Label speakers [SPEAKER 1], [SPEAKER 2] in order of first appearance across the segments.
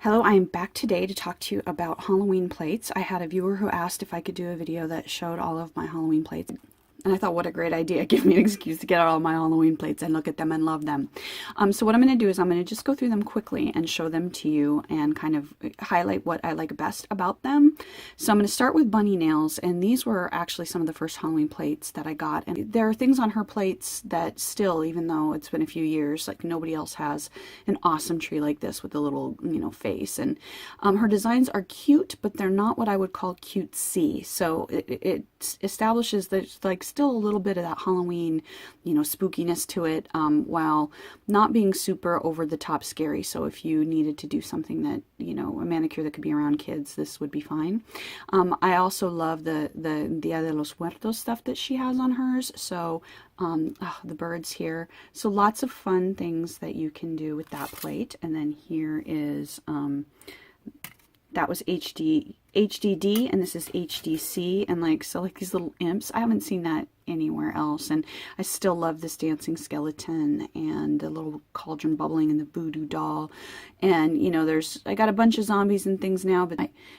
[SPEAKER 1] Hello, I am back today to talk to you about Halloween plates. I had a viewer who asked if I could do a video that showed all of my Halloween plates. And I thought, what a great idea. Give me an excuse to get out all my Halloween plates and look at them and love them. So what I'm going to do is I'm going to just go through them quickly and show them to you and kind of highlight what I like best about them. So I'm going to start with Bunny Nails, and these were actually some of the first Halloween plates that I got. And there are things on her plates that still, even though it's been a few years, like nobody else has an awesome tree like this with a little, face. And her designs are cute, but they're not what I would call cutesy. So it establishes that it's like still a little bit of that Halloween, spookiness to it, while not being super over the top scary. So if you needed to do something that, a manicure that could be around kids, this would be fine. I also love the Dia de los Muertos stuff that she has on hers. So the birds here. So lots of fun things that you can do with that plate. And then here is, that was HDD, and this is HDC, and like these little imps. I haven't seen that anywhere else, and I still love this dancing skeleton and the little cauldron bubbling and the voodoo doll. And I got a bunch of zombies and things now,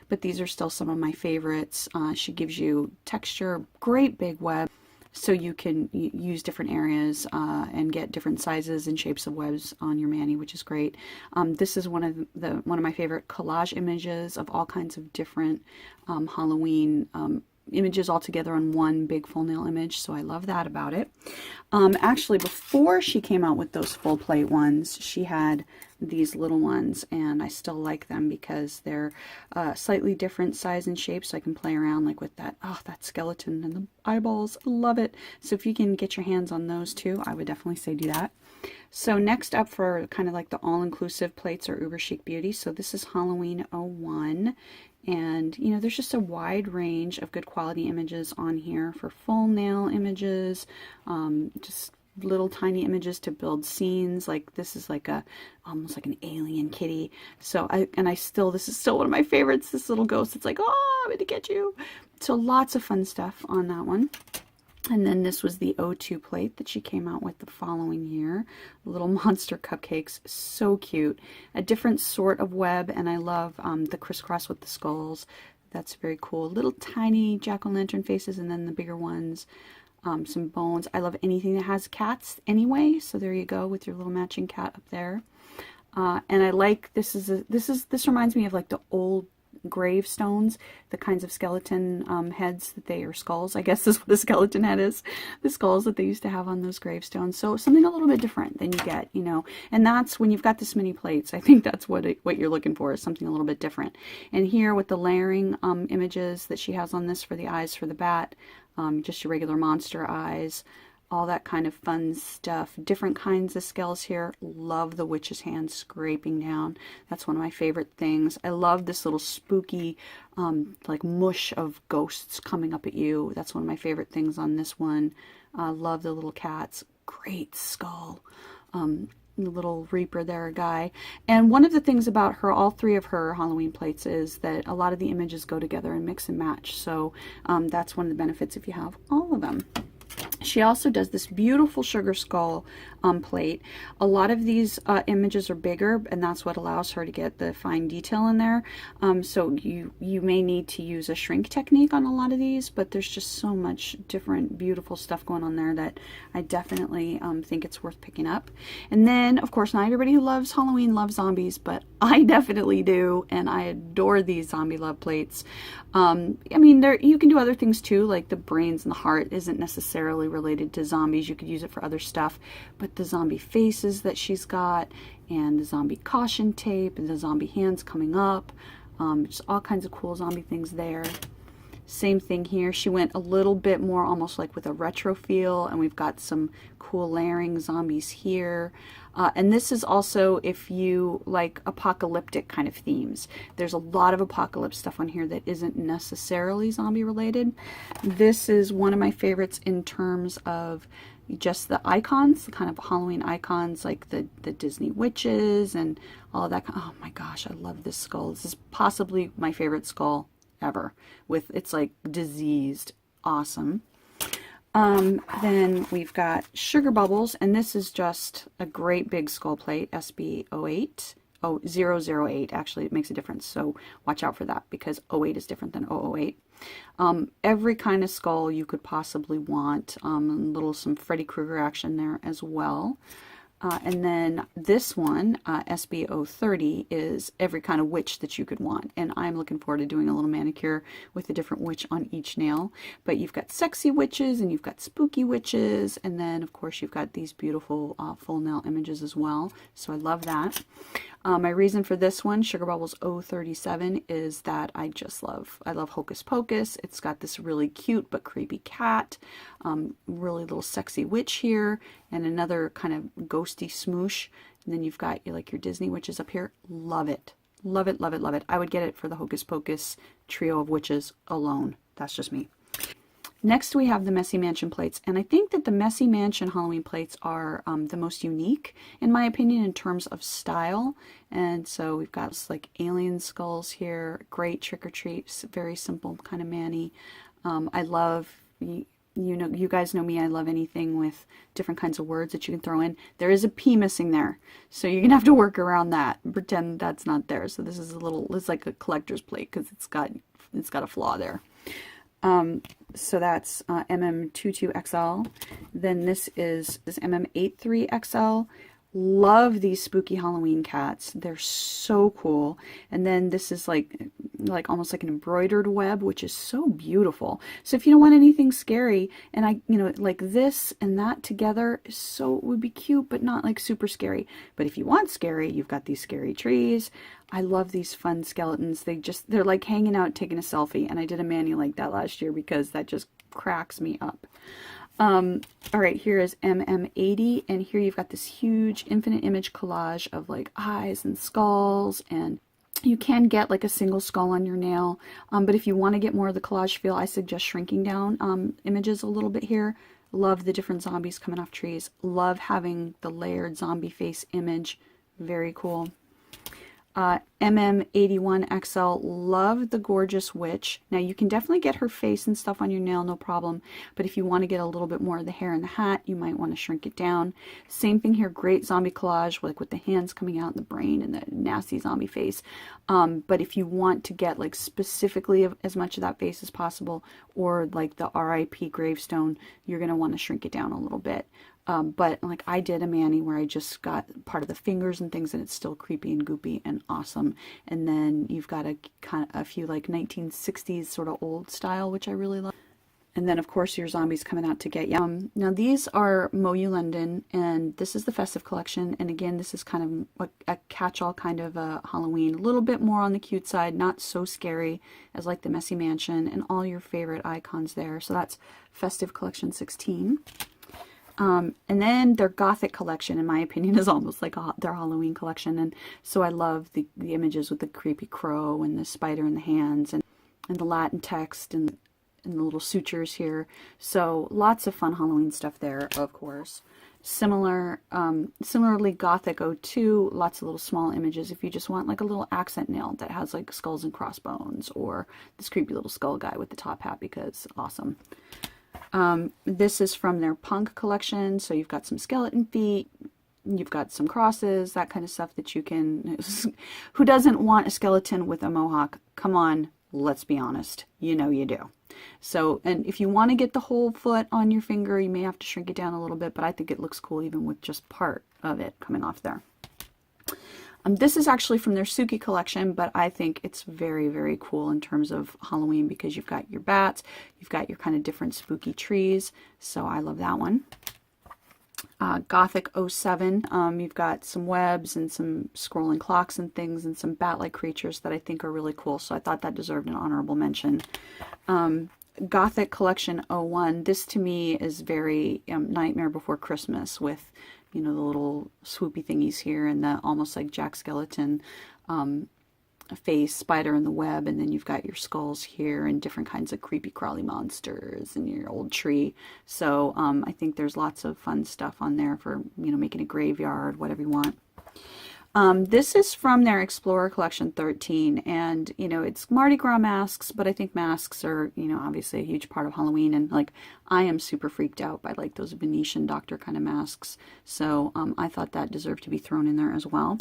[SPEAKER 1] but these are still some of my favorites. She gives you texture, great big web. So you can use different areas and get different sizes and shapes of webs on your mani, which is great. This is one of my favorite collage images of all kinds of different Halloween images all together on one big full nail image. So I love that about it. Actually, before she came out with those full plate ones, she had these little ones, and I still like them because they're slightly different size and shape, so I can play around like with that skeleton and the eyeballs. I love it. So if you can get your hands on those too, I would definitely say do that. So next up for kind of like the all-inclusive plates are UberChicBeauty. So this is Halloween 01. And, there's just a wide range of good quality images on here for full nail images, just little tiny images to build scenes. Like this is like almost like an alien kitty. So this is still one of my favorites, this little ghost. It's like, oh, I'm gonna get you. So lots of fun stuff on that one. And then this was the O2 plate that she came out with the following year. Little monster cupcakes, so cute. A different sort of web, and I love the crisscross with the skulls. That's very cool. Little tiny jack-o'-lantern faces, and then the bigger ones. Some bones. I love anything that has cats anyway, so there you go with your little matching cat up there. And I like this reminds me of like the old gravestones, the kinds of skeleton heads that they are skulls, I guess is what a skeleton head is, the skulls that they used to have on those gravestones. So something a little bit different than you get, and that's when you've got this many plates. I think that's what you're looking for, is something a little bit different. And here with the layering images that she has on this for the eyes for the bat, just your regular monster eyes, all that kind of fun stuff. Different kinds of skulls here. Love the witch's hand scraping down. That's one of my favorite things. I love this little spooky, like mush of ghosts coming up at you. That's one of my favorite things on this one. Love the little cats. Great skull. The little reaper there, guy. And one of the things about her, all three of her Halloween plates, is that a lot of the images go together and mix and match. So that's one of the benefits if you have all of them. She also does this beautiful sugar skull plate. A lot of these images are bigger, and that's what allows her to get the fine detail in there. So you may need to use a shrink technique on a lot of these, but there's just so much different beautiful stuff going on there that I definitely think it's worth picking up. And then, of course, not everybody who loves Halloween loves zombies, but I definitely do, and I adore these zombie love plates. I mean, you can do other things too, like the brains and the heart isn't necessarily related to zombies. You could use it for other stuff, but the zombie faces that she's got, and the zombie caution tape, and the zombie hands coming up, just all kinds of cool zombie things there. Same thing here. She went a little bit more almost like with a retro feel, and we've got some cool layering zombies here. And this is also if you like apocalyptic kind of themes. There's a lot of apocalypse stuff on here that isn't necessarily zombie related. This is one of my favorites in terms of just the icons, the kind of Halloween icons, like the Disney witches and all of that. Oh my gosh, I love this skull. This is possibly my favorite skull ever. It's like diseased. Awesome. Then we've got Sugar Bubbles, and this is just a great big skull plate, SB08. Oh, 008, actually, it makes a difference. So watch out for that because 08 is different than 008. Every kind of skull you could possibly want. Some Freddy Krueger action there as well. And then this one, SB030, is every kind of witch that you could want. And I'm looking forward to doing a little manicure with a different witch on each nail. But you've got sexy witches and you've got spooky witches. And then, of course, you've got these beautiful full nail images as well. So I love that. My reason for this one, Sugar Bubbles 037, is that I love Hocus Pocus. It's got this really cute but creepy cat, really little sexy witch here, and another kind of ghosty smoosh. And then you've got your Disney witches up here. Love it. Love it, love it, love it. I would get it for the Hocus Pocus trio of witches alone. That's just me. Next, we have the Messy Mansion plates, and I think that the Messy Mansion Halloween plates are the most unique, in my opinion, in terms of style. And so we've got like alien skulls here, great trick-or-treats, very simple kind of Manny. I love, you guys know me, I love anything with different kinds of words that you can throw in. There is a P missing there, so you're gonna have to work around that, pretend that's not there. So this is it's like a collector's plate because it's got a flaw there. So that's MM22XL. Then this is MM83XL. Love these spooky Halloween cats. They're so cool. And then this is like almost like an embroidered web, which is so beautiful. So if you don't want anything scary, and like this and that together would be cute, but not like super scary. But if you want scary, you've got these scary trees. I love these fun skeletons. They're like hanging out taking a selfie. And I did a mani like that last year because that just cracks me up. All right, here is MM80, and here you've got this huge infinite image collage of like eyes and skulls, and you can get like a single skull on your nail, but if you want to get more of the collage feel, I suggest shrinking down images a little bit here. Love the different zombies coming off trees. Love having the layered zombie face image. Very cool. MM81XL, love the gorgeous witch. Now you can definitely get her face and stuff on your nail, no problem, but if you want to get a little bit more of the hair and the hat, you might want to shrink it down. Same thing here, great zombie collage, like with the hands coming out and the brain and the nasty zombie face. But if you want to get like specifically as much of that face as possible, or like the RIP gravestone, you're going to want to shrink it down a little bit. But like I did a mani where I just got part of the fingers and things, and it's still creepy and goopy and awesome. And then you've got a few like 1960s sort of old style, which I really love. And then of course your zombies coming out to get you. Now these are Moyu London, and this is the festive collection. And again, this is kind of a catch-all kind of a Halloween, a little bit more on the cute side, not so scary as like the Messy Mansion, and all your favorite icons there. So that's festive collection 16. And then their Gothic collection, in my opinion, is almost like their Halloween collection. And so I love the images with the creepy crow and the spider in the hands, and the Latin text and the little sutures here. So lots of fun Halloween stuff there, of course. Similarly, Gothic 02, lots of little small images if you just want like a little accent nail that has like skulls and crossbones, or this creepy little skull guy with the top hat, because awesome. This is from their punk collection, so you've got some skeleton feet, you've got some crosses, that kind of stuff that you can... Who doesn't want a skeleton with a mohawk? Come on, let's be honest. You know you do. So, and if you want to get the whole foot on your finger, you may have to shrink it down a little bit, but I think it looks cool even with just part of it coming off there. This is actually from their Suki collection, but I think it's very, very cool in terms of Halloween because you've got your bats, you've got your kind of different spooky trees, so I love that one. Gothic 07, you've got some webs and some scrolling clocks and things and some bat-like creatures that I think are really cool, so I thought that deserved an honorable mention. Gothic collection 01, this to me is very Nightmare Before Christmas, with the little swoopy thingies here and the almost like Jack Skeleton face, spider in the web, and then you've got your skulls here and different kinds of creepy crawly monsters and your old tree. So I think there's lots of fun stuff on there for making a graveyard, whatever you want. This is from their Explorer Collection 13, and you know, it's Mardi Gras masks, but I think masks are, you know, obviously a huge part of Halloween, and like I am super freaked out by like those Venetian doctor kind of masks, so I thought that deserved to be thrown in there as well.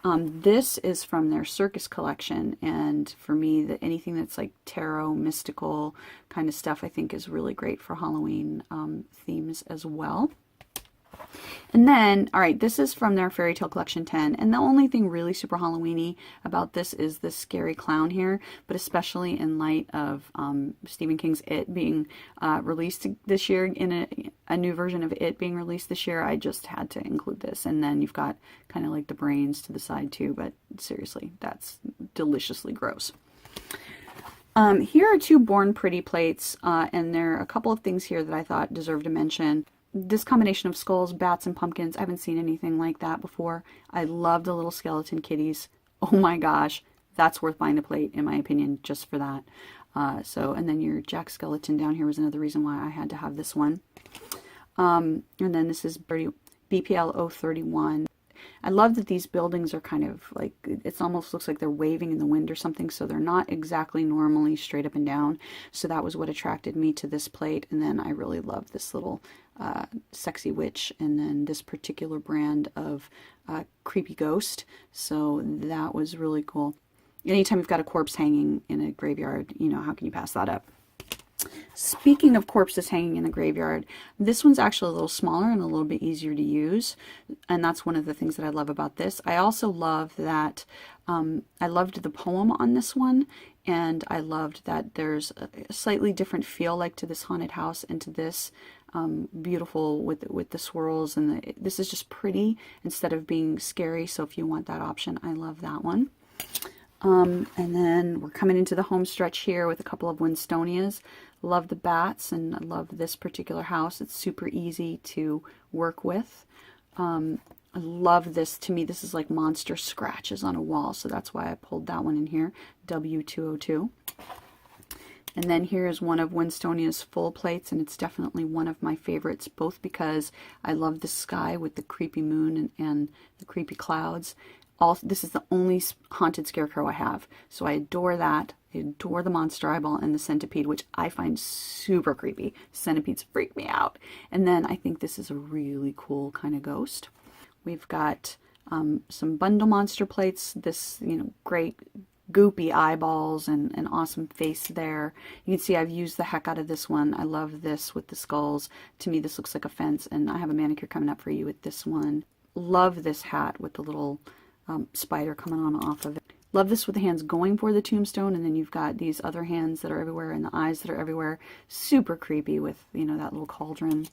[SPEAKER 1] This is from their circus collection, and for me, anything that's like tarot, mystical kind of stuff, I think is really great for Halloween themes as well. And then, all right, this is from their Fairy Tale Collection 10, and the only thing really super Halloween-y about this is this scary clown here, but especially in light of Stephen King's It being released this year, in a new version of It being released this year, I just had to include this. And then you've got kind of like the brains to the side too, but seriously, that's deliciously gross. Here are two Born Pretty plates, and there are a couple of things here that I thought deserved a mention. This combination of skulls, bats, and pumpkins, I haven't seen anything like that before. I love the little skeleton kitties. Oh my gosh, that's worth buying the plate, in my opinion, just for that. And then your Jack Skeleton down here was another reason why I had to have this one. And then this is BPL 031. I love that these buildings are kind of like, it almost looks like they're waving in the wind or something, so they're not exactly normally straight up and down. So that was what attracted me to this plate. And then I really love this little sexy witch, and then this particular brand of creepy ghost. So that was really cool. Anytime you've got a corpse hanging in a graveyard, you know, how can you pass that up? Speaking of corpses hanging in the graveyard, this one's actually a little smaller and a little bit easier to use, and that's one of the things that I love about this. I also love that I loved the poem on this one, and I loved that there's a slightly different feel like to this haunted house and to this beautiful with the swirls, and this is just pretty instead of being scary. So if you want that option, I love that one. And then we're coming into the home stretch here with a couple of Winstonias. Love the bats, and I love this particular house. It's super easy to work with. I love this. To me, this is like monster scratches on a wall, so that's why I pulled that one in here, W202. And then here is one of Winstonia's full plates, and it's definitely one of my favorites, both because I love the sky with the creepy moon and the creepy clouds. This is the only haunted scarecrow I have, so I adore that. I adore the monster eyeball and the centipede, which I find super creepy. Centipedes freak me out. And then I think this is a really cool kind of ghost. We've got some bundle monster plates. This, you know, great goopy eyeballs and an awesome face there. You can see I've used the heck out of this one. I love this with the skulls. To me, this looks like a fence, and I have a manicure coming up for you with this one. Love this hat with the little spider coming on off of it. Love this with the hands going for the tombstone, and then you've got these other hands that are everywhere and the eyes that are everywhere. Super creepy with, you know, that little cauldron.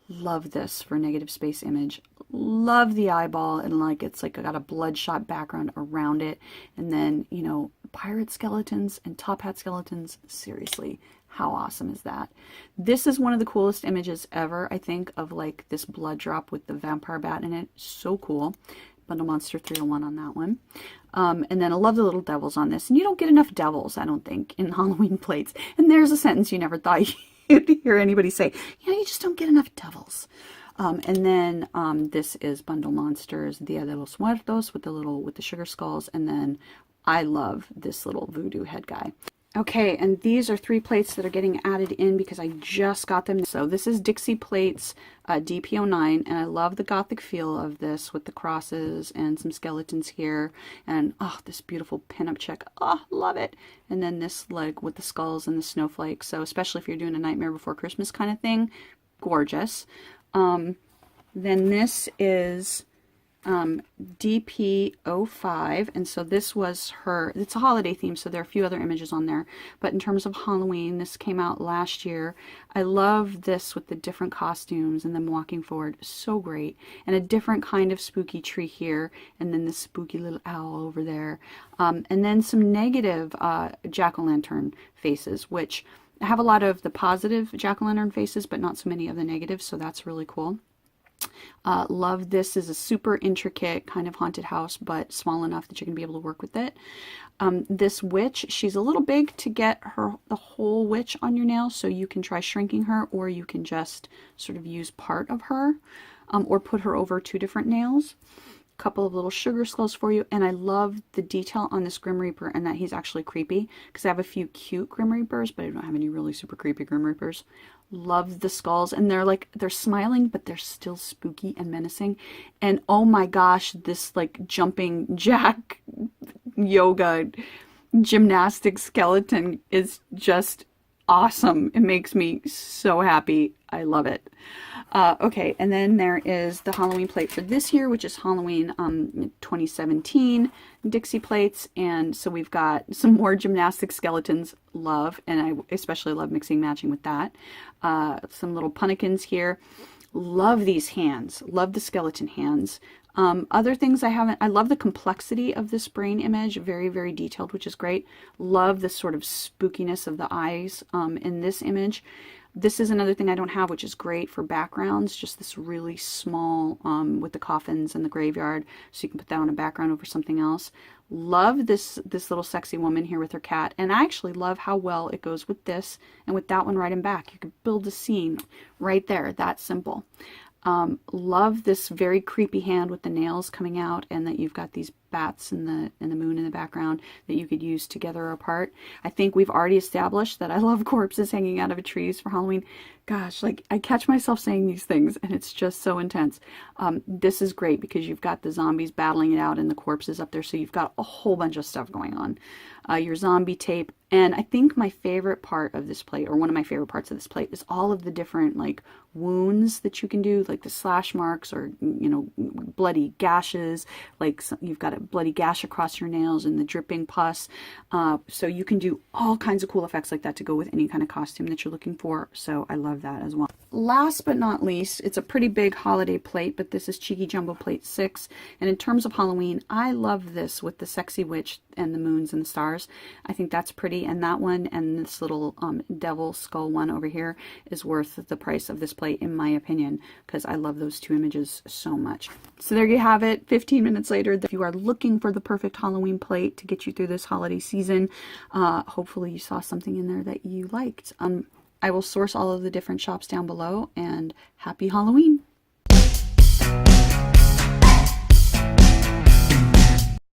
[SPEAKER 1] Love this for negative space image. Love the eyeball, and like it's like got a bloodshot background around it. And then, you know, pirate skeletons and top hat skeletons. Seriously, how awesome is that? This is one of the coolest images ever, I think, of like this blood drop with the vampire bat in it. So cool. Bundle Monster 301 on that one. And then I love the little devils on this. And you don't get enough devils, I don't think, in Halloween plates. And there's a sentence you never thought you'd hear anybody say. You know, you just don't get enough devils. And then this is Bundle Monsters Dia de los Muertos with the sugar skulls. And then I love this little voodoo head guy. Okay, and these are 3 plates that are getting added in because I just got them. So this is Dixie Plates DP09, and I love the gothic feel of this with the crosses and some skeletons here. And oh, this beautiful pinup check. Oh, love it. And then this like with the skulls and the snowflakes. So especially if you're doing a Nightmare Before Christmas kind of thing, gorgeous. Then this is DP05, and so this was her, it's a holiday theme, so there are a few other images on there, but in terms of Halloween, this came out last year. I love this with the different costumes and them walking forward, so great, and a different kind of spooky tree here, and then this spooky little owl over there, and then some negative jack-o'-lantern faces, which I have a lot of the positive jack-o'-lantern faces, but not so many of the negatives, so that's really cool. Love this is a super intricate kind of haunted house, but small enough that you can be able to work with it. This witch, she's a little big to get the whole witch on your nail, so you can try shrinking her, or you can just sort of use part of her, or put her over 2 different nails. couple of little sugar skulls for you, and I love the detail on this Grim Reaper and that he's actually creepy, because I have a few cute Grim Reapers, but I don't have any really super creepy Grim Reapers. Love the skulls, and they're smiling, but they're still spooky and menacing. And oh my gosh, this like jumping jack yoga gymnastic skeleton is just awesome. It makes me so happy. I love it. Okay, and then there is the Halloween plate for this year, which is Halloween 2017 Dixie plates. And so we've got some more gymnastic skeletons. Love, and I especially love mixing matching with that. Some little pumpkins here. Love these hands. Love the skeleton hands. Other things I love the complexity of this brain image, very, very detailed, which is great. Love the sort of spookiness of the eyes in this image. This is another thing I don't have, which is great for backgrounds, just this really small with the coffins and the graveyard, so you can put that on a background over something else. Love this little sexy woman here with her cat, and I actually love how well it goes with this and with that one right in back. You could build a scene right there, that simple. Love this very creepy hand with the nails coming out, and that you've got these bats and the moon in the background that you could use together or apart. I think we've already established that I love corpses hanging out of trees for Halloween. Gosh, like I catch myself saying these things and it's just so intense. This is great because you've got the zombies battling it out and the corpses up there, so you've got a whole bunch of stuff going on. Your zombie tape. And I think my favorite part of this plate, or one of my favorite parts of this plate, is all of the different like wounds that you can do, like the slash marks, or bloody gashes. Like you've got a bloody gash across your nails and the dripping pus. So you can do all kinds of cool effects like that to go with any kind of costume that you're looking for. So I love that as well. Last but not least, it's a pretty big holiday plate, but this is Cheeky Jumbo Plate 6. And in terms of Halloween, I love this with the sexy witch and the moons and the stars. I think that's pretty, and that one and this little devil skull one over here is worth the price of this plate, in my opinion, because I love those two images so much. So there you have it, 15 minutes later. If you are looking for the perfect Halloween plate to get you through this holiday season, hopefully you saw something in there that you liked. I will source all of the different shops down below, and happy Halloween!